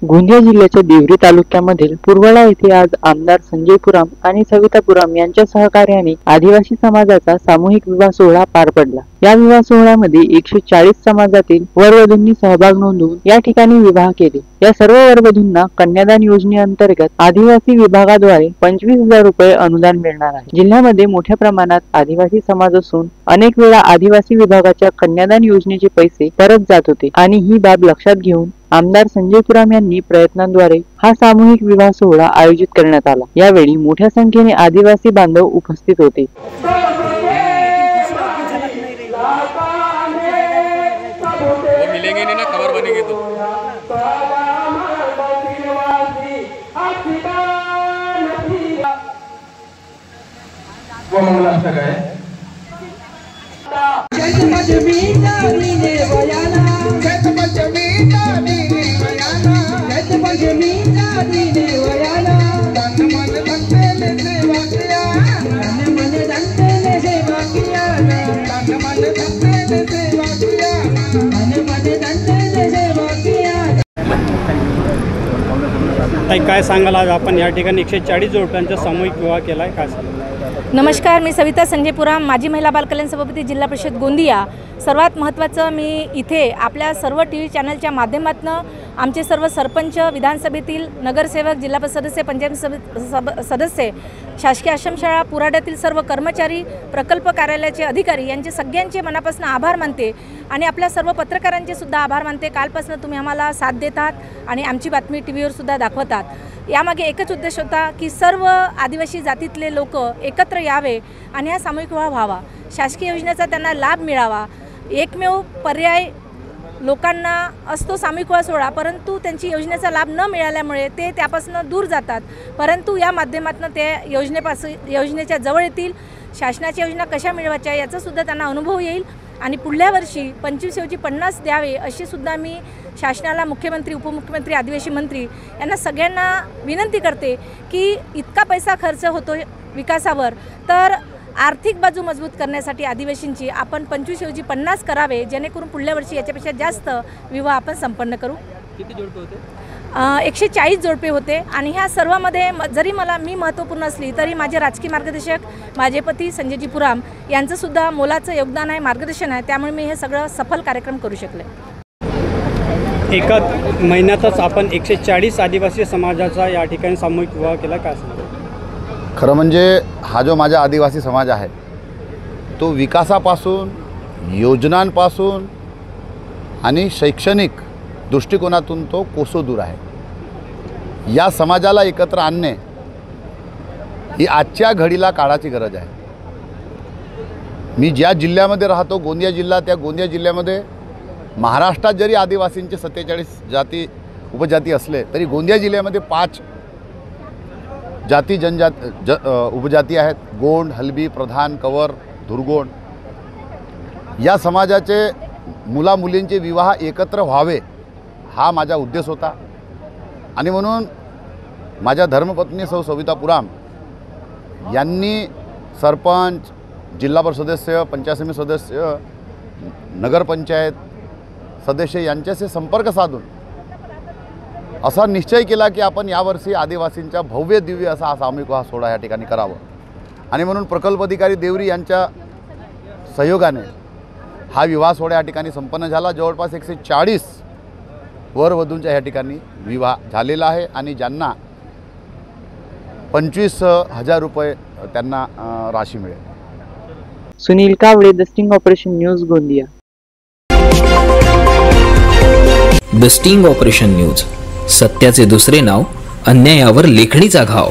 गोंदिया जिल्ह्याच्या देवरी तालुक्यामधील पुरवळा येथे आज आमदार संजय पुराम आणि सविता पुराम यांच्या सहकार्याने आदिवासी समाजाचा सामूहिक विवाह सोहळा पार पडला। या विवाह सोहळ्यामध्ये 140 समाजातील वरवधूंनी सहभाग नोंदवून या ठिकाणी विवाह केले। या सर्व वरवधूंना कन्यादान योजनेअंतर्गत आदिवासी विभागाद्वारे 25,000 रुपये अनुदान मिळणार आहे। जिल्ह्यामध्ये मोठ्या प्रमाणात आदिवासी समाज असून अनेक वेळा आदिवासी विभागाच्या कन्यादान योजनेचे पैसे परत जात होते आणि ही बाब लक्षात घेऊन आमदार संजय पुराम यांनी प्रयत्नांद्वारे हा सामूहिक विवाह सोहळा आयोजित करण्यात आला। यावेळी मोठ्या संख्येने आदिवासी बांधव उपस्थित होते। काय सांगाल, आज आपण या ठिकाणी 140 जोडप्यांचा सामूहिक विवाह केलाय, काय सांगाल? नमस्कार, मी सविता संजय पुराम, माजी महिला बाल कल्याण सभापती जिल्हा परिषद गोंदिया। सर्वात महत्त्वाचं, मी इथे आपल्या सर्व टीव्ही चॅनलच्या माध्यमातून आमचे सर्व सरपंच, विधानसभेतील नगरसेवक, जिल्हा परिषद सदस्य, पंचायत सदस्य, शासकीय आश्रमशाळा पुराड्यातील सर्व कर्मचारी, प्रकल्प कार्यालयाचे अधिकारी यांचे सगळ्यांचे मनापासून आभार मानते आणि आपल्या सर्व पत्रकारांचे सुद्धा आभार मानते। कालपासून तुम्ही आम्हाला साथ देतात आणि आमची बातमी टीव्हीवर सुद्धा दाखवतात। यामागे एकच उद्देश होता की सर्व आदिवासी जातीतले लोक एकत्र यावे आणि हा सामूहिक विवाह व्हावा, शासकीय योजनेचा त्यांना लाभ मिळावा। एकमेव पर्याय लोकांना असतो सामूहिक विवाह सोहळा, परंतु त्यांची योजनेचा लाभ न मिळाल्यामुळे ते त्यापासून दूर जातात, परंतु या माध्यमातून ते योजनेच्या जवळ येतील, शासनाच्या योजना कशा मिळवायच्या याचा सुद्धा त्यांना अनुभव येईल आणि पुढल्या वर्षी 25 ऐवजी 50 द्यावे अशी सुद्धा मी शासनाला, मुख्यमंत्री, उपमुख्यमंत्री, आदिवासी मंत्री यांना सगळ्यांना विनंती करते की इतका पैसा खर्च होतो विकासावर, तर आर्थिक बाजू मजबूत करण्यासाठी आदिवासींची आपण 25 ऐवजी 50 करावे, जेणेकरून पुढल्या वर्षी याच्यापेक्षा जास्त विवाह आपण संपन्न करू। किती जोडपे होते? 140 जोडपे होते आणि ह्या सर्वांमध्ये जरी मी महत्त्वपूर्ण असली तरी माझे राजकीय मार्गदर्शक, माझे पती संजयजी पुराम यांचं सुद्धा मोलाचं योगदान आहे, मार्गदर्शन आहे, त्यामुळे मी हे सगळं सफल कार्यक्रम करू शकले। एका महिन्यातच आपण 140 आदिवासी समाजाचा या ठिकाणी सामूहिक विवाह केला, काय सांगाल? खरं म्हणजे हा जो माझा आदिवासी समाज आहे तो विकासापासून, योजनांपासून आणि शैक्षणिक दृष्टिकोनातून तो कोसो दूर आहे। या समाजाला एकत्र आणणे ही आजच्या घडीला काळाची गरज आहे। मी ज्या जिल्ह्यामध्ये राहतो, गोंदिया जिल्हा, त्या गोंदिया जिल्ह्यामध्ये महाराष्ट्रात जरी आदिवासींचे 47 जाती उपजाती असले तरी गोंदिया जिल्ह्यामध्ये 5 जाती उपजाती आहेत। गोंड, हलबी, प्रधान, कवर, धुरगोंड। या समाजाचे मुला मुलींचे विवाह एकत्र व्हावे हा माझा उद्देश होता आणि म्हणून माझ्या धर्मपत्नी सौ सविता पुराम यांनी सरपंच, जिल्हा परिषद सदस्य, पंचायत समिती सदस्य, नगरपंचायत सदस्य यांच्याशी संपर्क साधून असा निश्चय केला की आपण यावर्षी आदिवासींचा भव्य दिव्य असा हा सामूहिक विवाह सोहळा या ठिकाणी करावा आणि म्हणून प्रकल्प अधिकारी देवरी यांच्या सहयोगाने हा विवाह सोहळा या ठिकाणी संपन्न झाला। जवळपास 140 वरवधूंच्या या ठिकाणी विवाह झालेला आहे आणि ज्यांना 25,000 रुपये त्यांना राशी मिळेल। Sunil Kawale, the sting operation news, Gondia. The sting operation news, सत्याचे दुसरे नाव, अन्यायावर लेखणीचा घाव।